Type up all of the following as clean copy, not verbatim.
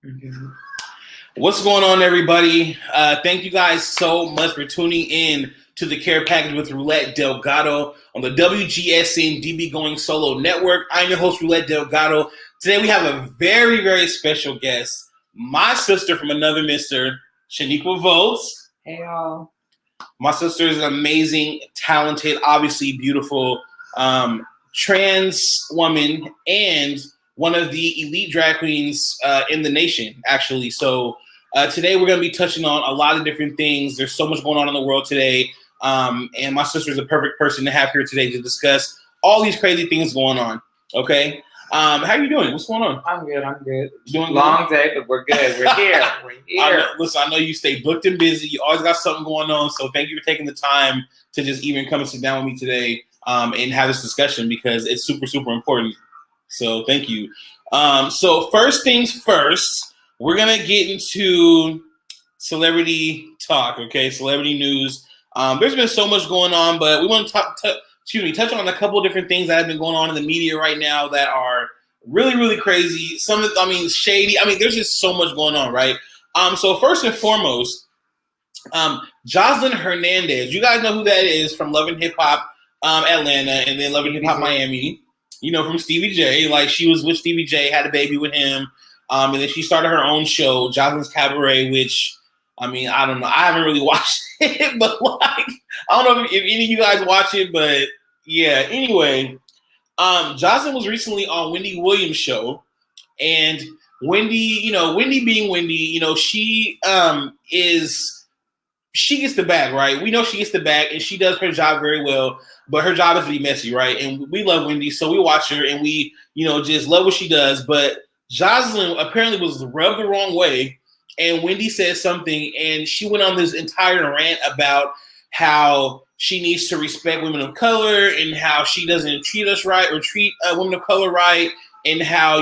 Mm-hmm. What's going on, everybody? Thank you guys so much for tuning in to the Care Package with Roulette Delgato on the WGSN-DB Going Solo Network. I'm your host, Roulette Delgato. Today we have a very, very special guest, my sister from another mister, Sheniqua Volts. Hey, y'all. My sister is an amazing, talented, obviously beautiful trans woman and one of the elite drag queens in the nation, actually. So today we're going to be touching on a lot of different things. There's so much going on in the world today. And my sister is a perfect person to have here today to discuss all these crazy things going on. Okay? How are you doing? What's going on? I'm good. Doing Long good? day, but we're good. We're here. We're here. I know you stay booked and busy. You always got something going on. So thank you for taking the time to just even come and sit down with me today and have this discussion because it's super, super important. So thank you. So first things first, we're going to get into celebrity talk, okay? Celebrity news. There's been so much going on, but we want to touch on a couple of different things that have been going on in the media right now that are really, really crazy. Shady. There's just so much going on, right? So first and foremost, Jocelyn Hernandez. You guys know who that is from Love and Hip Hop Atlanta and then Love and Hip Hop Miami. You know, from Stevie J. Like, she was with Stevie J, had a baby with him. And then she started her own show, Jocelyn's Cabaret, which, I don't know. I haven't really watched it, but, like, I don't know if any of you guys watch it, but, yeah. Anyway, Jocelyn was recently on Wendy Williams' show. And Wendy being Wendy, she she gets the bag, right? We know she gets the bag, and she does her job very well. But her job is to be messy, right? And we love Wendy, so we watch her, and we, just love what she does. But Jocelyn apparently was rubbed the wrong way, and Wendy said something, and she went on this entire rant about how she needs to respect women of color and how she doesn't treat us right or treat women of color right, and how,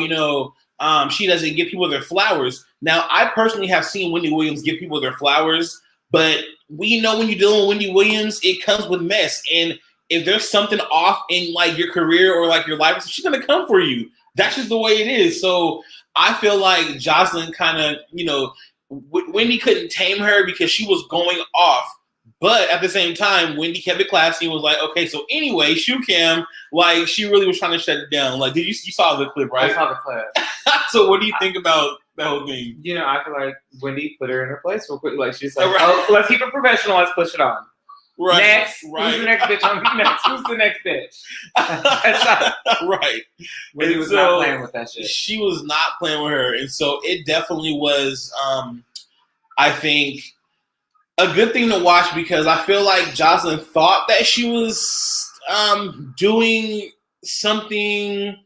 she doesn't give people their flowers. Now, I personally have seen Wendy Williams give people their flowers, but we know when you're dealing with Wendy Williams, it comes with mess. And if there's something off in, like, your career or, like, your life, she's going to come for you. That's just the way it is. So I feel like Jocelyn kind of, Wendy couldn't tame her because she was going off. But at the same time, Wendy kept it classy and was like, okay, so anyway, shoe cam, like, she really was trying to shut it down. Like, you saw the clip, right? I saw the clip. So what do you think about that whole thing? I feel like Wendy put her in her place real quick. Like, she's like, oh, let's keep it professional. Let's push it on. Right. Next. Right. Who's the next bitch on me next? Who's the next bitch? Right. Wendy was not playing with that shit. She was not playing with her. And so it definitely was, I think, a good thing to watch because I feel like Jocelyn thought that she was doing something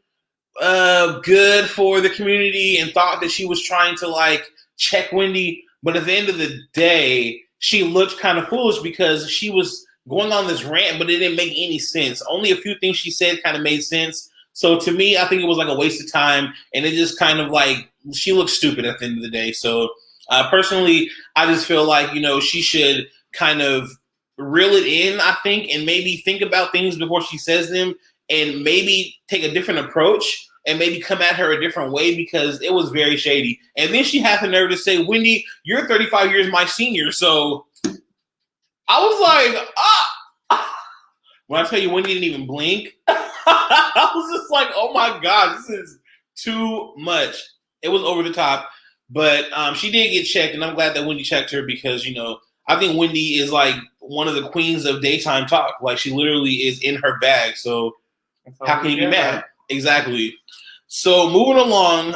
good for the community and thought that she was trying to, like, check Wendy. But at the end of the day, she looked kind of foolish because she was going on this rant, but it didn't make any sense. Only a few things she said kind of made sense. So to me, I think it was like a waste of time, and it just kind of, like, she looked stupid at the end of the day. So personally, I just feel like, she should kind of reel it in, I think, and maybe think about things before she says them and maybe take a different approach and maybe come at her a different way because it was very shady. And then she had the nerve to say, Wendy, you're 35 years my senior. So I was like, when I tell you Wendy didn't even blink, I was just like, oh my God, this is too much. It was over the top. But she did get checked, and I'm glad that Wendy checked her because, I think Wendy is, like, one of the queens of daytime talk. Like, she literally is in her bag. So how can you be mad? Exactly. So moving along,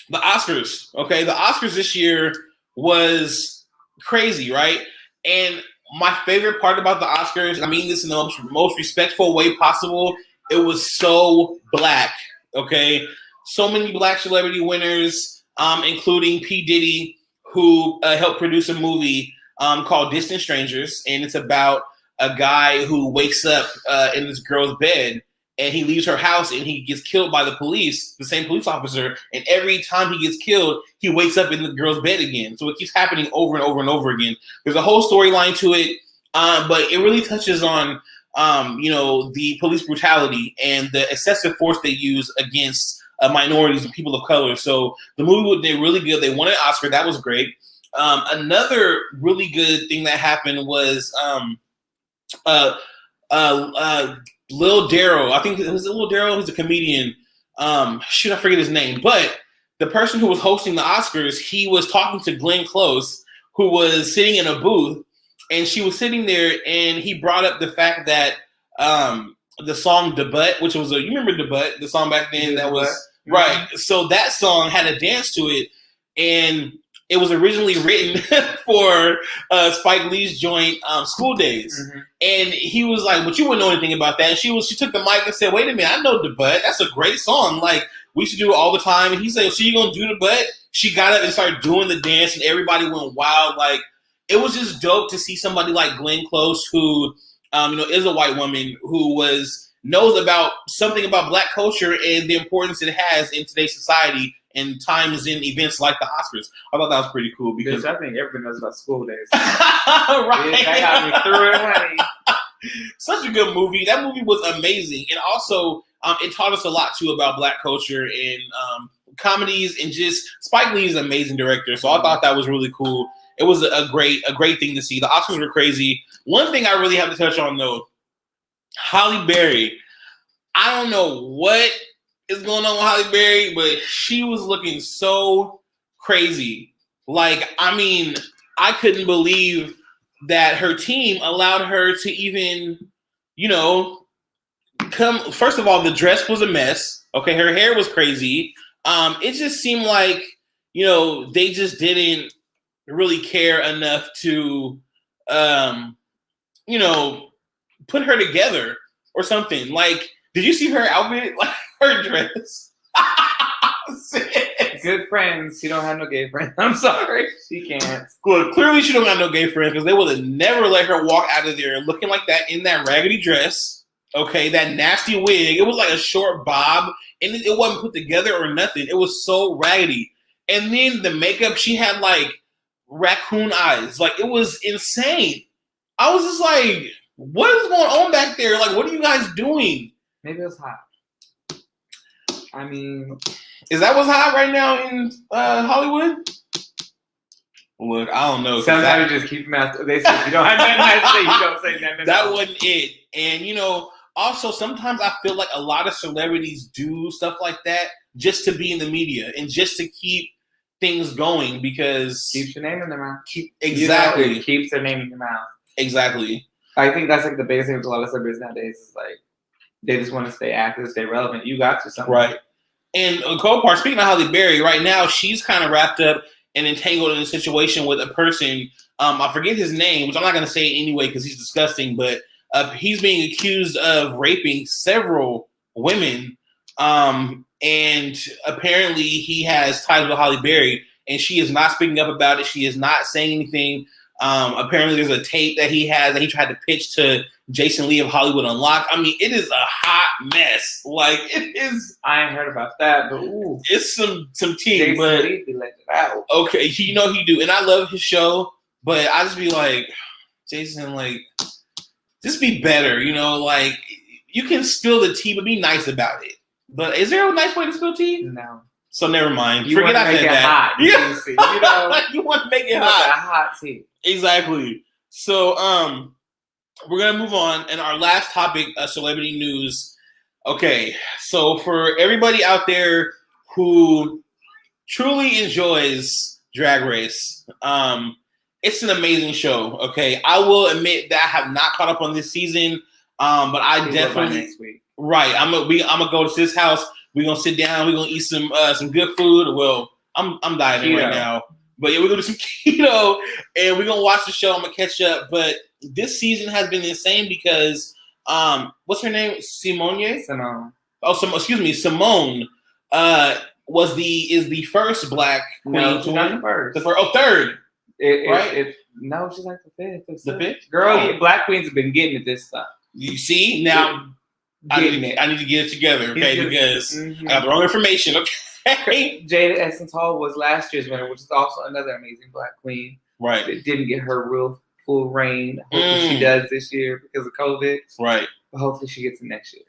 the Oscars, okay? The Oscars this year was crazy, right? And my favorite part about the Oscars, and I mean this in the most respectful way possible, it was so black, okay? So many black celebrity winners, including P. Diddy, who helped produce a movie called Distant Strangers, and it's about a guy who wakes up in this girl's bed, and he leaves her house, and he gets killed by the police, the same police officer, and every time he gets killed, he wakes up in the girl's bed again. So it keeps happening over and over and over again. There's a whole storyline to it, but it really touches on, the police brutality and the excessive force they use against minorities and people of color. So the movie did really good. They won an Oscar. That was great. Another really good thing that happened was Lil Daryl. I think it was Lil Daryl. He's a comedian. I forget his name. But the person who was hosting the Oscars, he was talking to Glenn Close, who was sitting in a booth, and she was sitting there, and he brought up the fact that the song "Debut," which was you remember "Debut," the song back then that was right. So that song had a dance to it, and it was originally written for Spike Lee's joint School Days. And he was like, but you wouldn't know anything about that. And she took the mic and said, wait a minute, I know Debut. That's a great song. Like, we should do it all the time. And he said, so you going to do Debut? She got up and started doing the dance, and everybody went wild. Like, it was just dope to see somebody like Glenn Close, who is a white woman, who knows about something about Black culture and the importance it has in today's society and times in events like the Oscars. I thought that was pretty cool because I think everybody knows about School Days. Right. Bitch, that got me through it, honey. Such a good movie. That movie was amazing, and also it taught us a lot too about Black culture and comedies, and just Spike Lee is an amazing director. So I thought that was really cool. It was a great thing to see. The Oscars were crazy. One thing I really have to touch on though, Halle Berry. I don't know what is going on with Halle Berry, but she was looking so crazy. Like, I mean, I couldn't believe that her team allowed her to even, come. First of all, the dress was a mess. Okay, her hair was crazy. It just seemed like, they just didn't really care enough to, put her together or something. Like, did you see her outfit? Like, her dress. Good friends. She don't have no gay friends. I'm sorry. She can't. Look, clearly she don't have no gay friends, because they would have never let her walk out of there looking like that in that raggedy dress. Okay, that nasty wig. It was like a short bob, and it wasn't put together or nothing. It was so raggedy. And then the makeup, she had like raccoon eyes. Like, it was insane. I was just like, what is going on back there? Like, what are you guys doing? Maybe it was hot. I mean, is that what's hot right now in Hollywood? Look, I don't know. Sometimes you just keep them out. They say if you don't have nothing nice to say, you don't say nothing. That wasn't it. And, also sometimes I feel like a lot of celebrities do stuff like that just to be in the media and just to keep things going, because keeps your name in their mouth. Exactly. It keeps their name in your mouth. Exactly. I think that's like the biggest thing with a lot of celebrities nowadays is like they just want to stay active, stay relevant. You got to something. Right. And co-part, speaking of Halle Berry, right now she's kind of wrapped up and entangled in a situation with a person. I forget his name, which I'm not going to say anyway because he's disgusting, but he's being accused of raping several women. And apparently he has ties with Halle Berry, and she is not speaking up about it. She is not saying anything. Apparently there's a tape that he has that he tried to pitch to Jason Lee of Hollywood Unlocked. I mean, it is a hot mess. Like, it is. I ain't heard about that, but ooh, it's some tea. Jason but Lee be letting it out. Okay, he do, and I love his show. But I just be like, Jason, like, just be better. Like, you can spill the tea, but be nice about it. But is there a nice way to spill tea? No. So never mind. You Forget I said that. Hot. Yeah. You want to make it hot. A hot tea. Exactly. So we're gonna move on, and our last topic, celebrity news. Okay, so for everybody out there who truly enjoys Drag Race, it's an amazing show. Okay, I will admit that I have not caught up on this season, but I definitely next week. Right. I'm gonna go to his house. We're gonna sit down. We're gonna eat some good food. Well, I'm dieting right now, but yeah, we're gonna do some keto, and we're gonna watch the show. I'm gonna catch up. But this season has been insane because what's her name? Simone. Oh, excuse me, Simone. Is the first Black queen. No, she's not the first. Third. Right? No, she's like the fifth. The fifth? Girl, Black queens have been getting it this time. You see now. I need to get it together, okay? Because I got the wrong information, okay? Jada Essence Hall was last year's winner, which is also another amazing Black queen. Right. That didn't get her real full reign. Hopefully she does this year because of COVID. Right. But hopefully she gets it next year.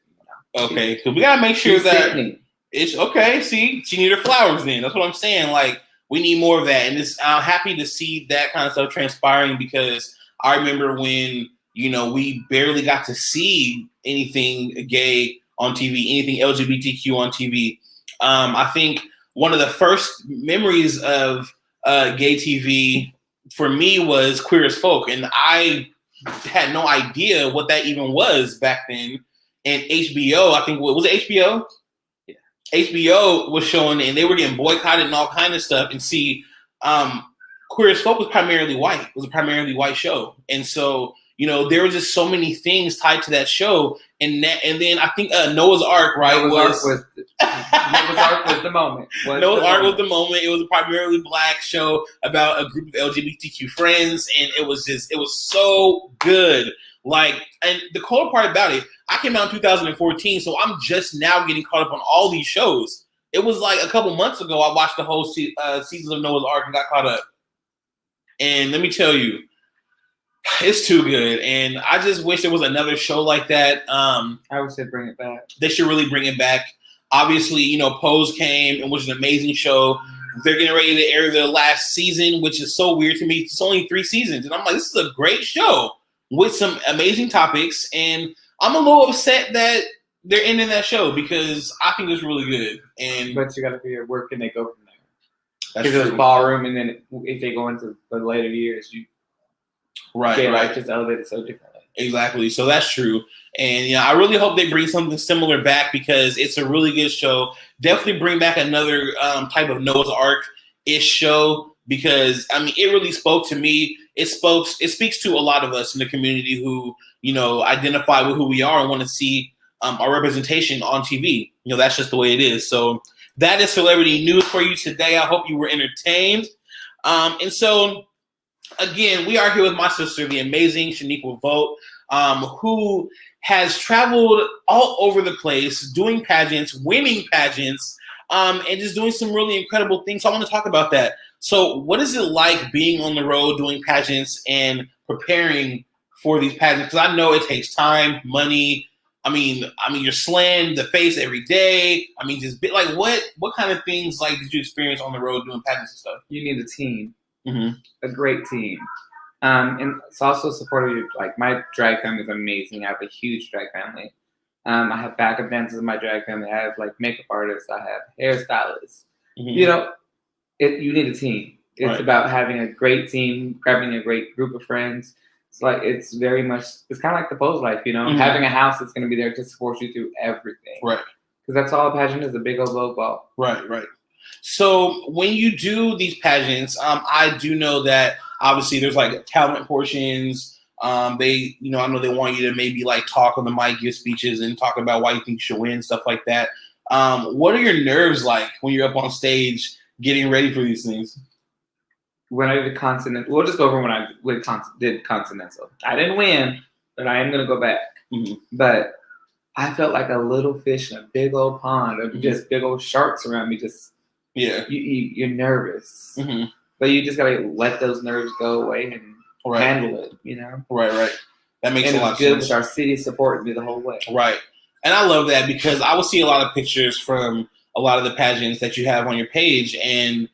Okay, so we gotta make sure that. Sickening. It's okay. See, she needed her flowers then. That's what I'm saying. Like, we need more of that. And I'm happy to see that kind of stuff transpiring because I remember when, we barely got to see anything gay on TV, anything LGBTQ on TV. I think one of the first memories of gay TV for me was Queer as Folk. And I had no idea what that even was back then. And HBO, I think, was it HBO? HBO was showing, and they were getting boycotted and all kind of stuff. And see, Queer as Folk was primarily white. It was a primarily white show, and so there were just so many things tied to that show. And then I think Noah's Ark, right? Noah's Ark was the moment. Noah's Ark was the moment. It was a primarily black show about a group of LGBTQ friends, and it was so good. Like, and the cool part about it, I came out in 2014, so I'm just now getting caught up on all these shows. It was like a couple months ago I watched the whole season of Noah's Ark and got caught up. And let me tell you, it's too good. And I just wish there was another show like that. I wish they'd bring it back. They should really bring it back. Obviously, Pose came and was an amazing show. They're getting ready to air the last season, which is so weird to me. It's only 3 seasons. And I'm like, this is a great show with some amazing topics. And I'm a little upset that they're ending that show because I think it's really good. But you got to figure where can they go from there? That's because there's ballroom, and then if they go into the later years, right, just elevate it so differently. Exactly. So that's true. And I really hope they bring something similar back because it's a really good show. Definitely bring back another type of Noah's Ark-ish show because it really spoke to me. It speaks to a lot of us in the community who identify with who we are and want to see our representation on TV. That's just the way it is. So that is celebrity news for you today. I hope you were entertained. And so, again, we are here with my sister, the amazing Sheniqua Vogt, who has traveled all over the place, doing pageants, winning pageants, and just doing some really incredible things. So I want to talk about that. So what is it like being on the road, doing pageants, and preparing for these pageants? Because I know it takes time, money. You're slammed the face every day. Like what kind of things did you experience on the road doing pageants and stuff? You need a team, a great team, and it's also supportive. Like my drag family is amazing. I have a huge drag family. I have backup dancers in my drag family. I have makeup artists. I have hairstylists. You need a team. It's about having a great team, grabbing a great group of friends. It's very much, it's kind of like the Pose life, having a house that's going to be there to support you through everything. Right. Because that's all a pageant is, a big old blow ball. Right. So when you do these pageants, I do know that obviously there's talent portions. I know they want you to maybe talk on the mic, give speeches, and talk about why you think you should win, stuff like that. What are your nerves like when you're up on stage getting ready for these things? When I did Continental, we'll just go over when I did Continental. I didn't win, but I am going to go back. But I felt like a little fish in a big old pond of just big old sharks around me. You're nervous. But you just got to let those nerves go away and handle it, Right. That makes a lot of sense. And it's good with our city supporting me the whole way. Right. And I love that because I will see a lot of pictures from a lot of the pageants that you have on your page, and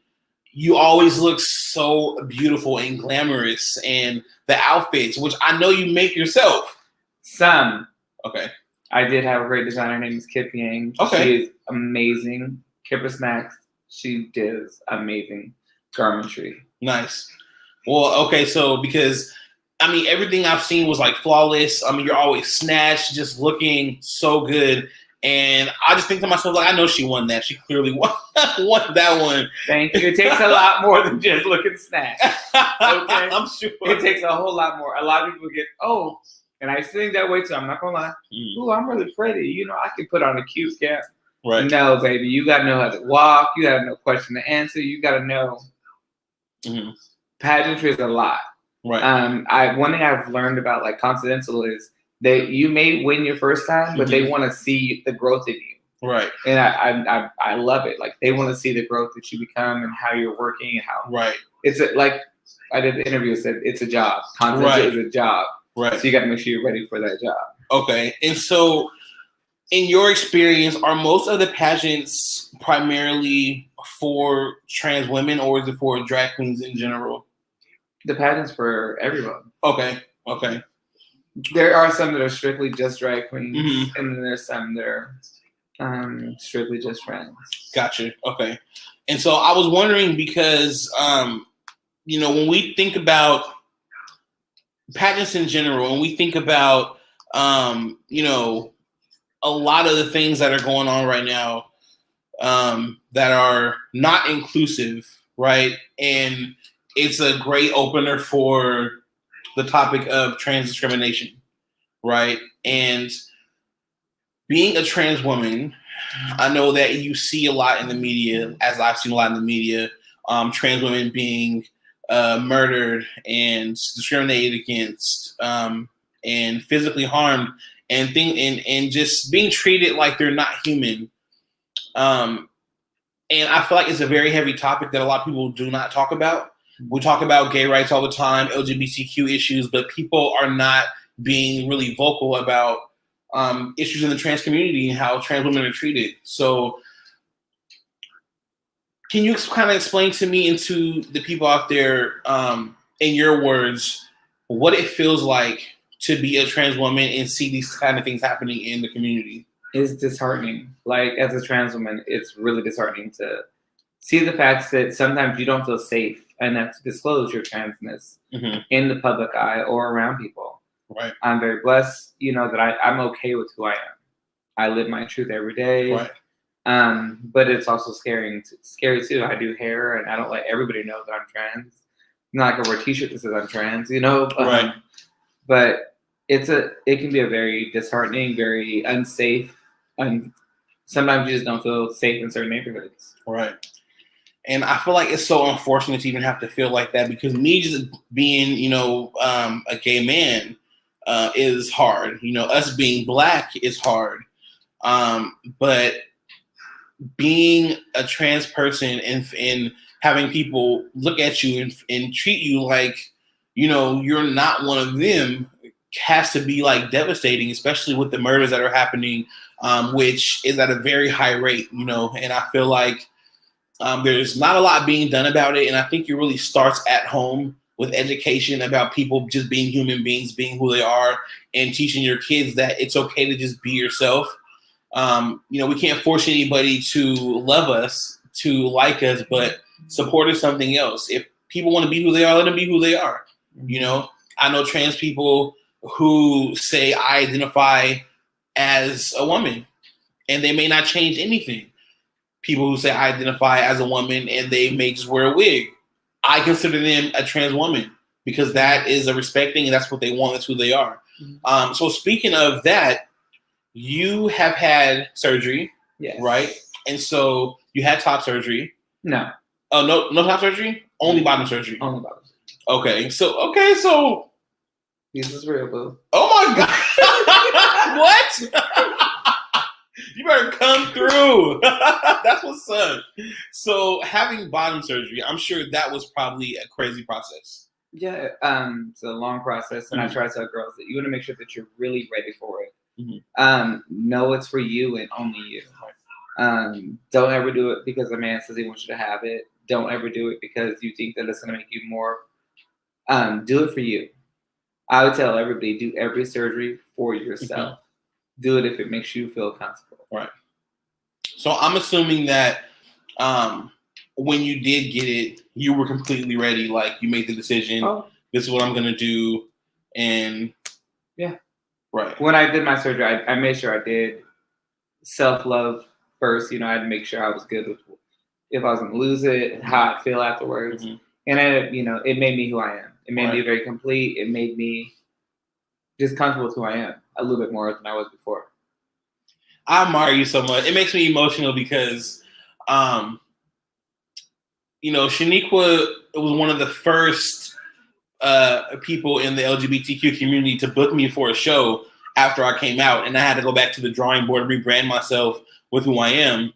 you always look so beautiful and glamorous, and the outfits, which I know you make yourself. Some. Okay. I did have a great designer. Her name is Kip Yang. Okay. She is amazing. Kipper Snacks. She does amazing garmentry. Nice. Well, okay, so because, everything I've seen was flawless. You're always snatched, just looking so good. And I just think to myself, I know she won that. She clearly won that one. Thank you. It takes a lot more than just looking snatched. Okay? I'm sure. It takes a whole lot more. A lot of people get, and I think that way too. I'm not going to lie. Ooh, I'm really pretty. I can put on a cute cap. Right. No, baby. You got to know how to walk. You got to know question to answer. You got to know. Pageantry is a lot. Right. One thing I've learned about Continental is that you may win your first time, but they want to see the growth in you. Right. And I love it. They want to see the growth that you become and how you're working and how. Right. It's I did the interview, said it's a job. Content is a job. Right. So you got to make sure you're ready for that job. Okay. And so in your experience, are most of the pageants primarily for trans women, or is it for drag queens in general? The pageants for everyone. Okay. There are some that are strictly just drag queens, Mm-hmm. and then there's some that are strictly just trans. Gotcha. Okay. And so I was wondering because, when we think about pageants in general, and we think about, a lot of the things that are going on right now that are not inclusive, right? And it's a great opener for the topic of trans discrimination, right? And being a trans woman, I know that you see a lot in the media, as I've seen a lot in the media, trans women being murdered and discriminated against and physically harmed and just being treated like they're not human. And I feel like it's a very heavy topic that a lot of people do not talk about. We talk about gay rights all the time, LGBTQ issues, but people are not being really vocal about issues in the trans community and how trans women are treated. So can you kind of explain to me and to the people out there, in your words, what it feels like to be a trans woman and see these kind of things happening in the community? It's disheartening. Like, as a trans woman, it's really disheartening to see the facts that sometimes you don't feel safe enough to disclose your transness in the public eye or around people. Right. I'm very blessed, that I'm okay with who I am. I live my truth every day. Right. But it's also scary too. I do hair, and I don't let everybody know that I'm trans. I'm not gonna wear a t-shirt that says I'm trans, Right. But it can be a very disheartening, very unsafe, and sometimes you just don't feel safe in certain neighborhoods. Right. And I feel like it's so unfortunate to even have to feel like that, because me just being, a gay man is hard. Us being Black is hard. But being a trans person and having people look at you and treat you like, you're not one of them has to be like devastating, especially with the murders that are happening, which is at a very high rate, and I feel like there's not a lot being done about it. And I think it really starts at home with education about people just being human beings, being who they are, and teaching your kids that it's okay to just be yourself. We can't force anybody to love us, to like us, but support is something else. If people want to be who they are, let them be who they are. I know trans people who say I identify as a woman, and they may not change anything. People who say I identify as a woman and they may just wear a wig. I consider them a trans woman because that is a respecting, and that's what they want. That's who they are. So speaking of that, you have had surgery, yes, right? And so you had top surgery. No. Oh, no top surgery? Only bottom surgery. Only bottom surgery. Okay, so this is real, boo. Oh my God. What? You better come through. That's what's up. So having bottom surgery, I'm sure that was probably a crazy process. Yeah, it's a long process, and I try to tell girls that you want to make sure that you're really ready for it. Know it's for you and only you. Don't ever do it because a man says he wants you to have it. Don't ever do it because you think that it's going to make you more. Do it for you. I would tell everybody, do every surgery for yourself. Do it if it makes you feel comfortable. Right. So I'm assuming that when you did get it, you were completely ready. Like, you made the decision. This is what I'm going to do. And yeah. Right. When I did my surgery, I made sure I did self-love first. I had to make sure I was good with if I was going to lose it, how I'd feel afterwards. And it made me who I am. It made me very complete. It made me just comfortable with who I am a little bit more than I was before. I admire you so much. It makes me emotional because, Sheniqua was one of the first people in the LGBTQ community to book me for a show after I came out, and I had to go back to the drawing board and rebrand myself with who I am.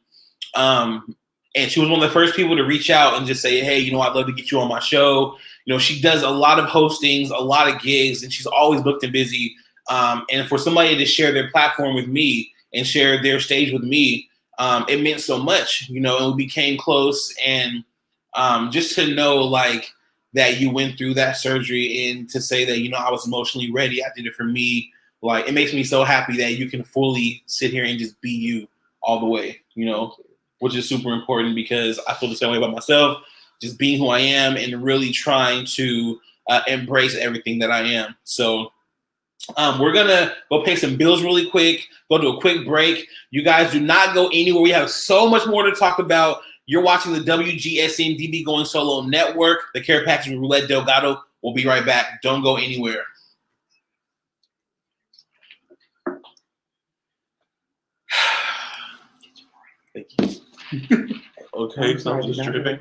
And she was one of the first people to reach out and just say, hey, I'd love to get you on my show. She does a lot of hostings, a lot of gigs, and she's always booked and busy. And for somebody to share their platform with me and shared their stage with me, it meant so much, you know, and we became close. And just to know, like, that you went through that surgery and to say that, you know, I was emotionally ready, I did it for me. Like, it makes me so happy that you can fully sit here and just be you all the way, you know, which is super important because I feel the same way about myself, just being who I am and really trying to embrace everything that I am. So we're going to go pay some bills really quick, go to a quick break. You guys do not go anywhere. We have so much more to talk about. You're watching the WGSN-DB Going Solo Network, the care package with Roulette Delgato. We'll be right back. Don't go anywhere. Thank you. Okay, so I'm just tripping.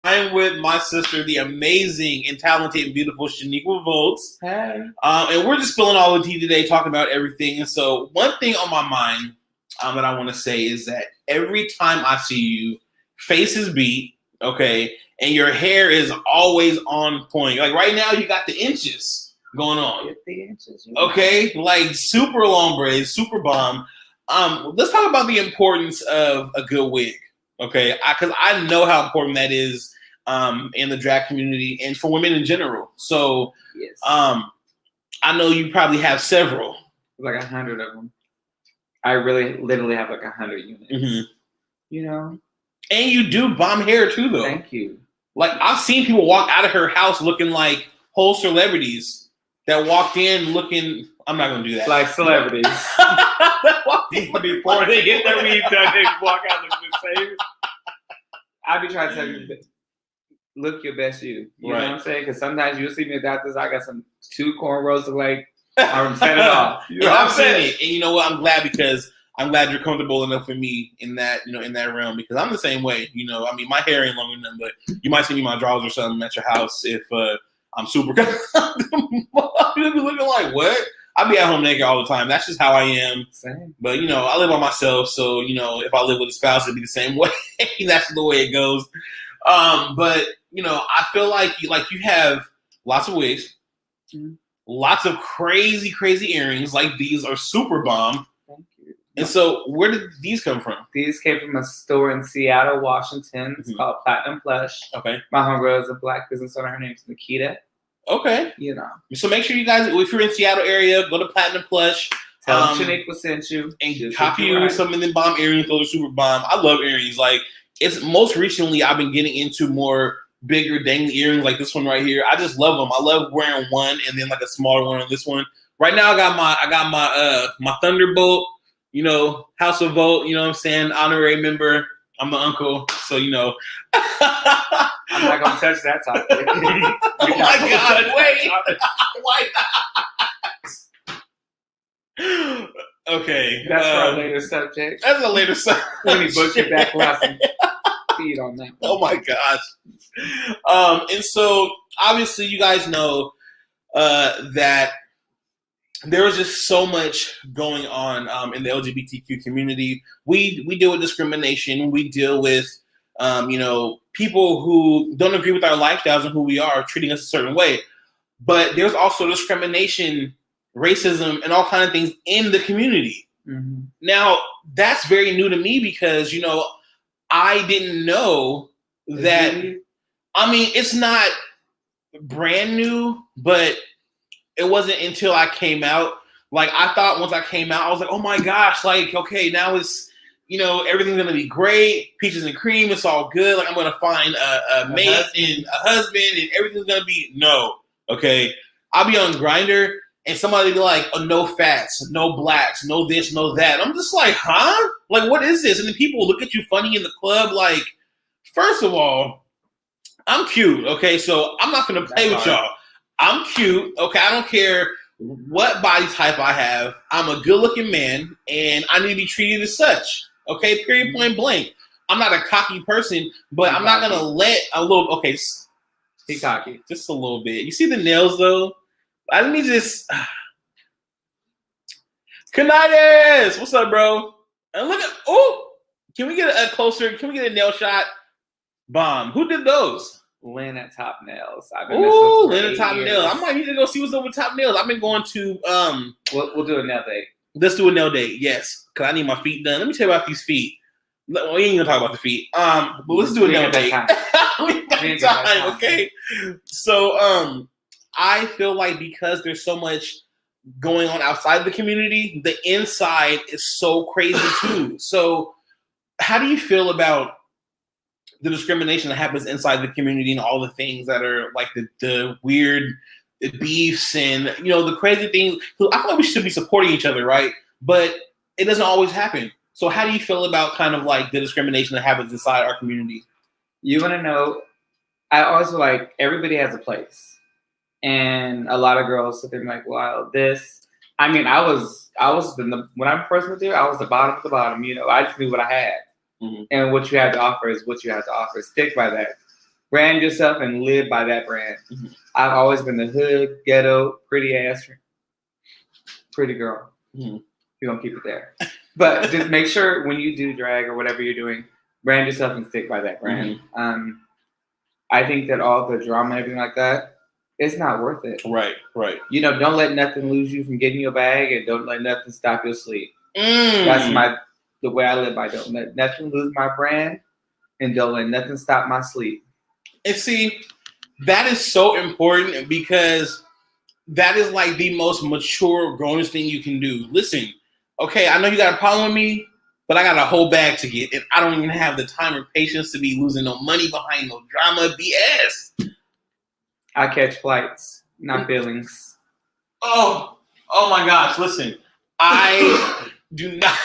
I'm with my sister, the amazing and talented and beautiful Sheniqua Volts. Hey. And we're just spilling all the tea today, talking about everything. And so one thing on my mind that I want to say is that every time I see you, face is beat, okay, and your hair is always on point. Like right now, you got the inches going on. Get the inches. Okay, like super long braids, super bomb. Let's talk about the importance of a good wig. Okay, because I know how important that is in the drag community and for women in general. So, yes. I know you probably have several. Like 100 of them. I literally have like 100 units. Mm-hmm. You know? And you do bomb hair too, though. Thank you. Like, I've seen people walk out of her house looking like whole celebrities that walked in looking... I'm not going to do that. Like celebrities. Before they get their weave done, they walk out looking the same. I be trying to tell you, look your best you. You know what I'm saying? Because sometimes you'll see me at doctors, I got some 2 cornrows that like, I'm set it off. You know what I'm saying? And you know what? I'm glad because I'm glad you're comfortable enough with me in that, you know, in that realm because I'm the same way. You know, I mean, my hair ain't long enough, but you might see me in my drawers or something at your house if I'm super comfortable. You'll be looking like, what? I be at home naked all the time. That's just how I am. Same. But, you know, I live by myself. So, you know, if I live with a spouse, it'd be the same way. That's the way it goes. But, you know, I feel like you have lots of wigs, lots of crazy, crazy earrings. Like these are super bomb. Thank you. And so where did these come from? These came from a store in Seattle, Washington. It's called Platinum Plush. Okay. My homegirl is a Black business owner. Her name's Nikita. Okay. You know. So make sure you guys, if you're in Seattle area, go to Platinum Plush. Tell them Sheniqua sent you. And copy you some of them bomb earrings. Those are super bomb. I love earrings. Like, it's most recently I've been getting into more bigger dangly earrings like this one right here. I just love them. I love wearing one and then like a smaller one on this one. Right now, I got my Thunderbolt. You know, House of Vote. You know what I'm saying? Honorary member. I'm the uncle, so you know. I'm not gonna touch that topic. Oh my God! Wait. Why not? Okay. That's for a later subject. That's a later subject. Let me book your back lesson. Feed on that. Oh my gosh. And so obviously you guys know that there was just so much going on in the LGBTQ community. We deal with discrimination. We deal with people who don't agree with our lifestyles and who we are, treating us a certain way. But there's also discrimination, racism, and all kinds of things in the community. Mm-hmm. Now, that's very new to me because, I didn't know that. I mean, it's not brand new, but it wasn't until I came out. Like, I thought once I came out, I was like, oh my gosh, like, okay, now it's, everything's going to be great. Peaches and cream, it's all good. Like, I'm going to find a mate and a husband and everything's going to be, no. Okay. I'll be on Grindr and somebody be like, oh, no fats, no blacks, no this, no that. I'm just like, huh? Like, what is this? And then people look at you funny in the club. Like, first of all, I'm cute. Okay. So I'm not going to play with y'all. I'm cute. Okay. I don't care what body type I have. I'm a good looking man and I need to be treated as such. Okay. Period, point blank. I'm not a cocky person, but I'm not going to let a little, okay. Be cocky. Just a little bit. You see the nails though? Let me just. Canides! What's up, bro? And look at. Oh! Can we get a closer? Can we get a nail shot? Bomb. Who did those? Lynn at Top Nails. Ooh, Lynn at Top Nails. I might need to go see what's up with Top Nails. I've been going to. We'll do a nail date. Let's do a nail date. Yes, because I need my feet done. Let me tell you about these feet. Well, we ain't gonna talk about the feet. But let's do a nail date. We got time, okay? So, I feel like because there's so much going on outside the community, the inside is so crazy too. So how do you feel about the discrimination that happens inside the community and all the things that are like the weird beefs and, the crazy things? I feel like we should be supporting each other, right? But it doesn't always happen. So how do you feel about kind of like the discrimination that happens inside our community? You want to know, I always feel like everybody has a place. And a lot of girls sit there and be like, well, this. I mean, when I first moved here, I was the bottom of the bottom. I just knew what I had. Mm-hmm. And what you had to offer is what you had to offer. Stick by that. Brand yourself and live by that brand. Mm-hmm. I've always been the hood, ghetto, pretty girl. Mm-hmm. You're going to keep it there. But just make sure when you do drag or whatever you're doing, brand yourself and stick by that brand. Mm-hmm. I think that all the drama and everything like that, it's not worth it. Right. Don't let nothing lose you from getting your bag, and don't let nothing stop your sleep. That's the way I live by. Don't let nothing lose my brand, and don't let nothing stop my sleep. And see, that is so important because that is like the most mature, grown-est thing you can do. Listen, okay, I know you got a problem with me, but I got a whole bag to get, and I don't even have the time or patience to be losing no money behind no drama BS. I catch flights, not feelings. Oh my gosh, listen. I do not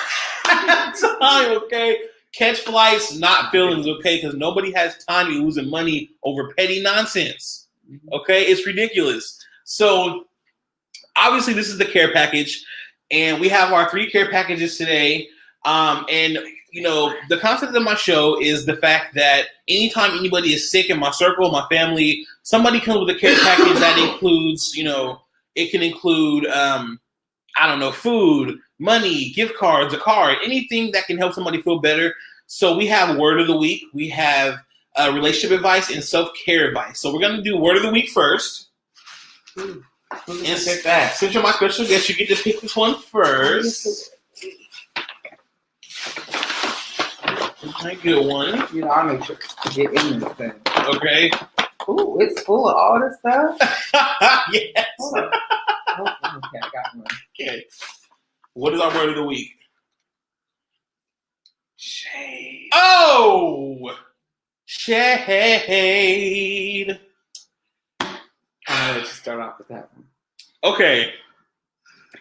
have time, okay? Catch flights, not feelings, okay? Because nobody has time to be losing money over petty nonsense, okay? It's ridiculous. So, obviously, this is the care package, and we have our 3 care packages today. And the concept of my show is the fact that anytime anybody is sick in my circle, my family, somebody comes with a care package that includes, it can include, food, money, gift cards, a card, anything that can help somebody feel better. So we have word of the week, we have relationship advice, and self-care advice. So we're going to do word of the week first. And since you're my special guest, you get to pick this one first. A good one. I'll make sure to get in this thing. Okay. Ooh, it's full of all this stuff? Yes. Hold on. Okay, I got one. Okay. What is our word of the week? Shade. Oh! Shade. I'm going to let you start off with that one. Okay.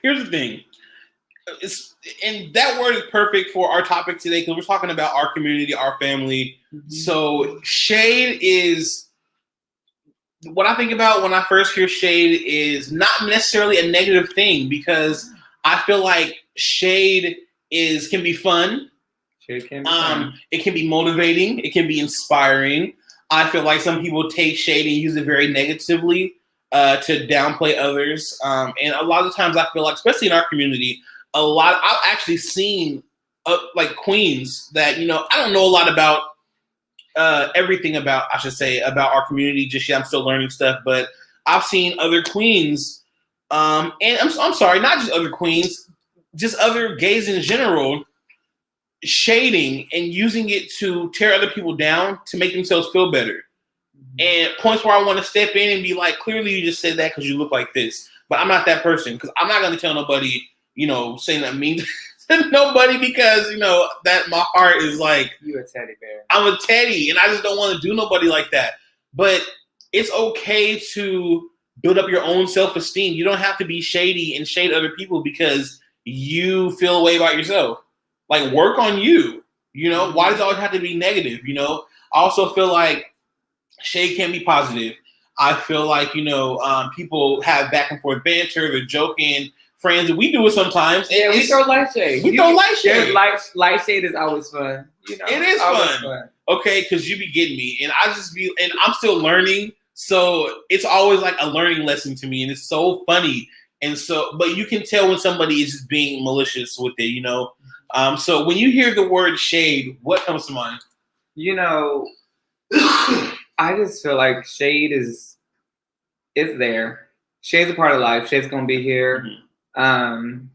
here's the thing. And that word is perfect for our topic today because we're talking about our community, our family. Mm-hmm. So shade is what I think about when I first hear shade is not necessarily a negative thing because I feel like shade can be fun. Shade can be fun. It can be motivating. It can be inspiring. I feel like some people take shade and use it very negatively to downplay others. And a lot of times I feel like, especially in our community, I've actually seen like queens that, I don't know a lot about everything about our community just yet. I'm still learning stuff, but I've seen other queens, and I'm sorry, not just other queens, just other gays in general, shading and using it to tear other people down to make themselves feel better. And points where I want to step in and be like, clearly you just said that because you look like this, but I'm not that person because I'm not going to tell nobody, say that means to nobody because, that my heart is like, you a teddy bear. I'm a teddy and I just don't want to do nobody like that. But it's okay to build up your own self-esteem. You don't have to be shady and shade other people because you feel a way about yourself. Like, work on you. Why does it always have to be negative? I also feel like shade can be positive. I feel like, people have back and forth banter, they're joking, friends, and we do it sometimes. Yeah, we throw light shade. We throw light shade. Light shade is always fun. It is fun. Okay, because you be getting me, and and I'm still learning, so it's always like a learning lesson to me, and it's so funny. And so, but you can tell when somebody is just being malicious with it, So when you hear the word shade, what comes to mind? I just feel like shade it's there. Shade's a part of life. Shade's gonna be here. Mm-hmm.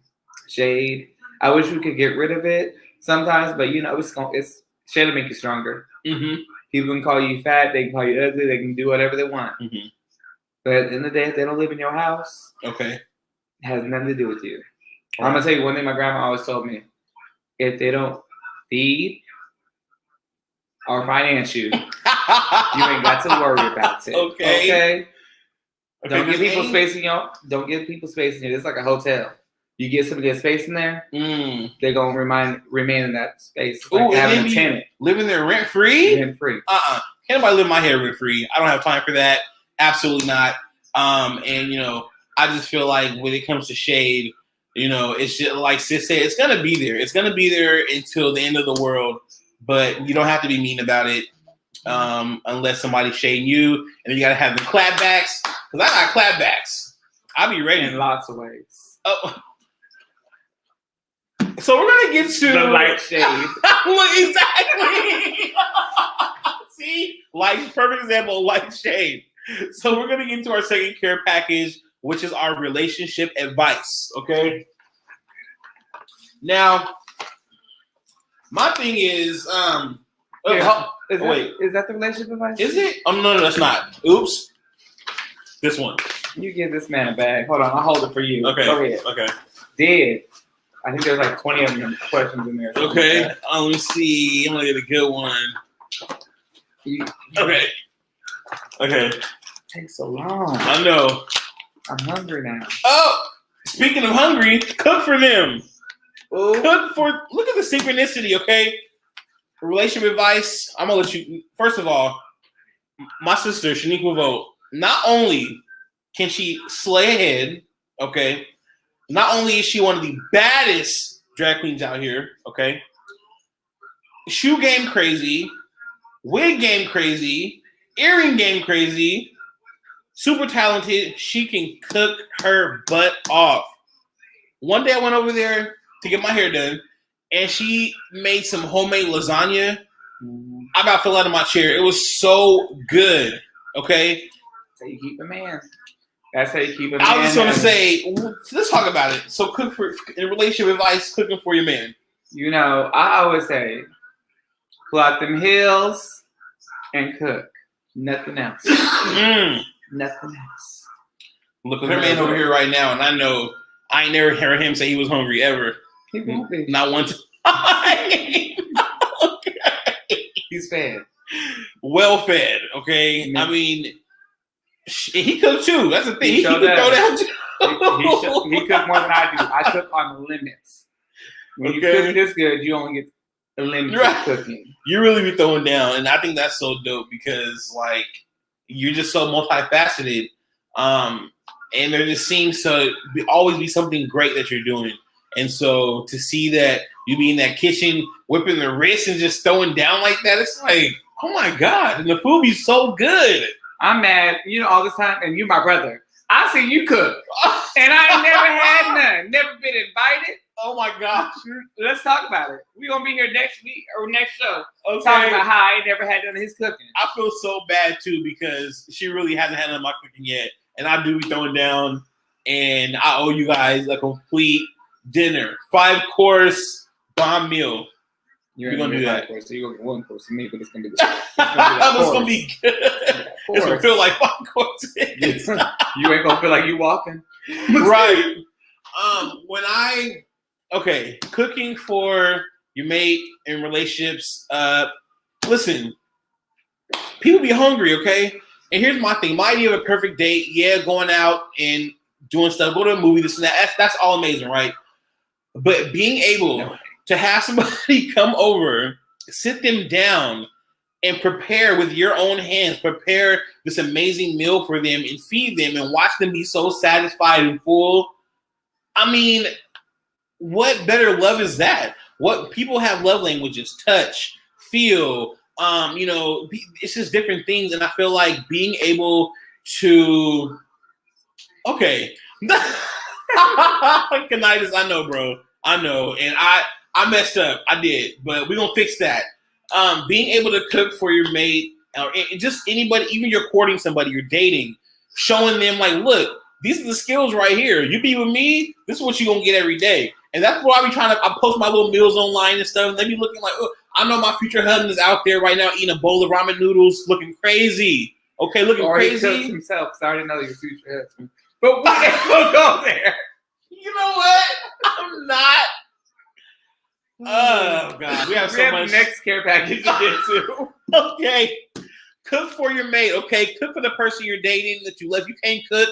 Shade. I wish we could get rid of it sometimes, but it's shade will make you stronger. Mm-hmm. People can call you fat. They can call you ugly. They can do whatever they want. Mm-hmm. But at the end of the day, if they don't live in your house, okay, it has nothing to do with you. Right. I'm gonna tell you one thing. My grandma always told me: if they don't feed or finance you, you ain't got to worry about it. Okay. Don't give people space in your. Don't give people space in here. It's like a hotel. You get somebody a space in there, they're gonna remain in that space. It's like having a tenant living there rent free. Rent free. Can't nobody live in my head rent free. I don't have time for that. Absolutely not. And I just feel like when it comes to shade, it's just like Sis said, it's gonna be there. It's gonna be there until the end of the world. But you don't have to be mean about it unless somebody's shading you. And then you got to have the clapbacks. Because I got clapbacks. I'll be ready. In lots of ways. Oh. So we're going to get to... the light shade. Look, exactly. See? Perfect example of light shade. So we're going to get into our second care package, which is our relationship advice. Okay? Now... my thing is, is that the relationship advice? Is it? Oh, no, that's not. Oops. This one. You give this man a bag. Hold on, I'll hold it for you. Okay. Go ahead. Okay. Did. I think there's like 20 of them questions in there. Okay. Let me see. I'm going to get a good one. Okay. It takes so long. I know. I'm hungry now. Oh, speaking of hungry, cook for them. Look at the synchronicity, okay? Relationship advice. I'm gonna let you. First of all, my sister Sheniqua Vogt. Not only can she slay ahead, okay. Not only is she one of the baddest drag queens out here, okay. Shoe game crazy, wig game crazy, earring game crazy. Super talented. She can cook her butt off. One day I went over there to get my hair done, and she made some homemade lasagna. I about fell out of my chair. It was so good. Okay? That's how you keep a man. That's how you keep a man. I was just going to say, let's talk about it. So in relationship advice, cooking for your man. I always say, pull out them heels and cook. Nothing else. Nothing else. Look at her man over here right now, and I know I ain't never heard him say he was hungry ever. He won't be. Not one time. Okay. He's fed. Well fed, okay? I mean, he cooked too. That's the thing. He could throw down too. He cooked more than I do. I cook on limits. When you cook this good, you only get a limit of cooking. You really be throwing down, and I think that's so dope because like you're just so multifaceted, and there just seems to always be something great that you're doing. And so to see that you be in that kitchen whipping the wrist and just throwing down like that, it's like, oh my God, and the food be so good. I'm mad, all this time, and you my brother. I see you cook, and I ain't never had none. Never been invited. Oh my gosh. Let's talk about it. We're going to be here next week or next show. Okay. Talking about how I ain't never had none of his cooking. I feel so bad too because she really hasn't had none of my cooking yet. And I do be throwing down, and I owe you guys a complete dinner. 5-course bomb meal. You're going to do that. So you're going to get 1 course for me, but it's going to be it's going to be good. It's going to feel like 5 courses. You ain't going to feel like you walking. Right. Cooking for your mate in relationships. Listen, people be hungry, okay? And here's my thing. My idea of a perfect date, going out and doing stuff, go to a movie, this and that, that's all amazing, right? But being able to have somebody come over, sit them down, and prepare with your own hands, prepare this amazing meal for them and feed them and watch them be so satisfied and full. I mean, what better love is that? What people have love languages, touch, feel, it's just different things. And I feel like being able to, Canitas, I know, bro. I know. And I messed up. I did, but we're going to fix that. Being able to cook for your mate or just anybody, even you're courting somebody, you're dating, showing them like, look, these are the skills right here. You be with me, this is what you're going to get every day. And that's why I post my little meals online and stuff. And they be looking like, oh, I know my future husband is out there right now eating a bowl of ramen noodles looking crazy. Okay, looking crazy. Or he cooks himself, because I already know your future husband. But we'll go there. You know what? I'm not. Oh, God. We have so much. Next care package to get to. Okay. Cook for your mate, okay? Cook for the person you're dating that you love. You can't cook,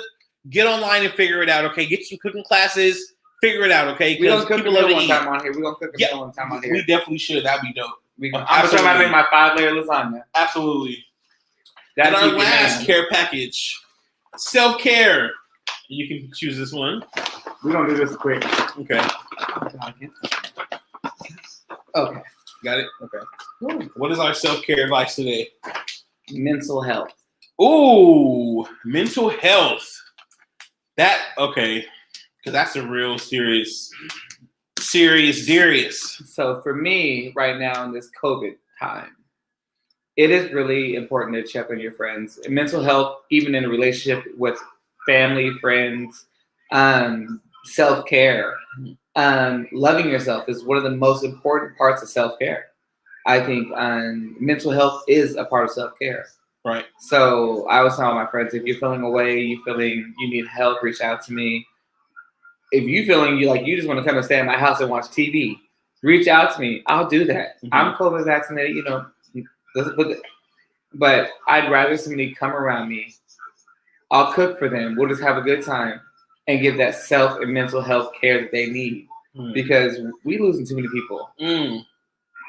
get online and figure it out, okay? Get some cooking classes, figure it out, okay? We're going to cook a meal one time on here. We're going to cook a meal one time on here. We definitely should. That'd be dope. I'm going to make my 5-layer lasagna. Absolutely. And our last care package, self-care. You can choose this one. We're going to do this quick. Okay. Okay. Got it? Okay. What is our self-care advice today? Mental health. Ooh, mental health. Because that's a real serious. So for me, right now in this COVID time, it is really important to check on your friends. And mental health, even in a relationship with family, friends, self-care. Loving yourself is one of the most important parts of self-care. I think mental health is a part of self-care. Right. So I was telling my friends, if you're feeling away, you need help, reach out to me. If you're feeling you just want to come and stay in my house and watch TV, reach out to me. I'll do that. Mm-hmm. I'm COVID vaccinated, but I'd rather somebody come around me. I'll cook for them. We'll just have a good time and give that self and mental health care that they need because we losing too many people.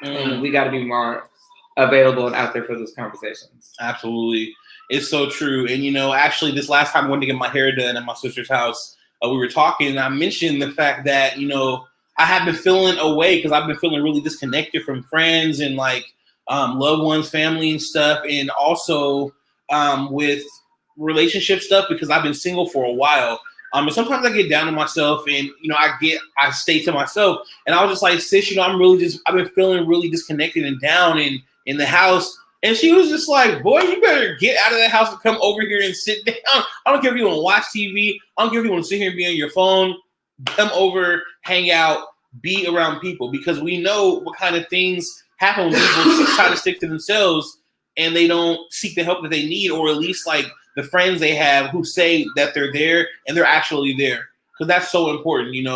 And we got to be more available and out there for those conversations. Absolutely. It's so true. And, actually this last time I went to get my hair done at my sister's house, we were talking and I mentioned the fact that, I have been feeling away because I've been feeling really disconnected from friends and loved ones, family and stuff. And also with relationship stuff because I've been single for a while. And sometimes I get down on myself and, I stay to myself and I was just like, sis, I've been feeling really disconnected and down in the house. And she was just like, boy, you better get out of that house and come over here and sit down. I don't care if you want to watch TV. I don't care if you want to sit here and be on your phone. Come over, hang out, be around people because we know what kind of things happen when people try to stick to themselves and they don't seek the help that they need or at least the friends they have who say that they're there and they're actually there because that's so important, and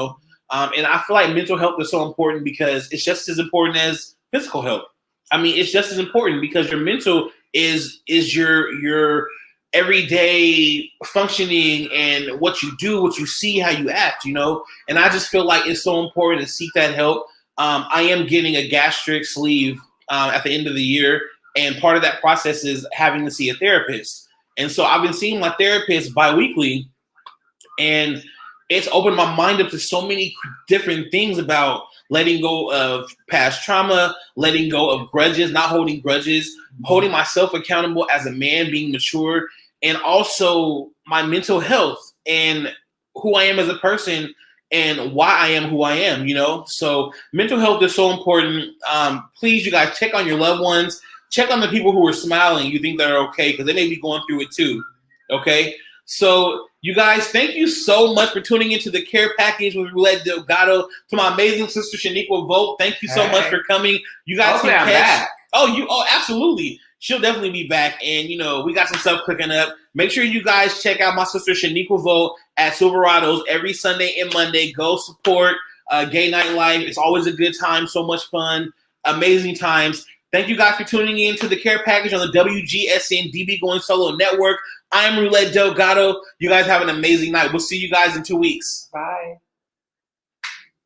I feel like mental health is so important because it's just as important as physical health. I mean, it's just as important because your mental is your everyday functioning and what you do, what you see, how you act, you know? And I just feel like it's so important to seek that help. I am getting a gastric sleeve at the end of the year, and part of that process is having to see a therapist. And so I've been seeing my therapist bi-weekly, and it's opened my mind up to so many different things about letting go of past trauma, letting go of grudges, not holding grudges, holding myself accountable as a man, being mature, and also my mental health and who I am as a person and why I am who I am, you know? So mental health is so important. Please, you guys, check on your loved ones. Check on the people who are smiling you think they're okay, because they may be going through it too, okay? So you guys, thank you so much for tuning into the Care Package with Roulette Delgato. To my amazing sister Sheniqua Vogt, thank you so much for coming. You guys Hopefully can I'm catch. back. Oh, absolutely. She'll definitely be back, and you know we got some stuff cooking up. Make sure you guys check out my sister Sheniqua Vogt at Silverados every Sunday and Monday. Go support Gay Night Life. It's always a good time, so much fun, amazing times. Thank you guys for tuning in to the Care Package on the WGSN-DB Going Solo Network. I am Roulette Delgato. You guys have an amazing night. We'll see you guys in 2 weeks. Bye.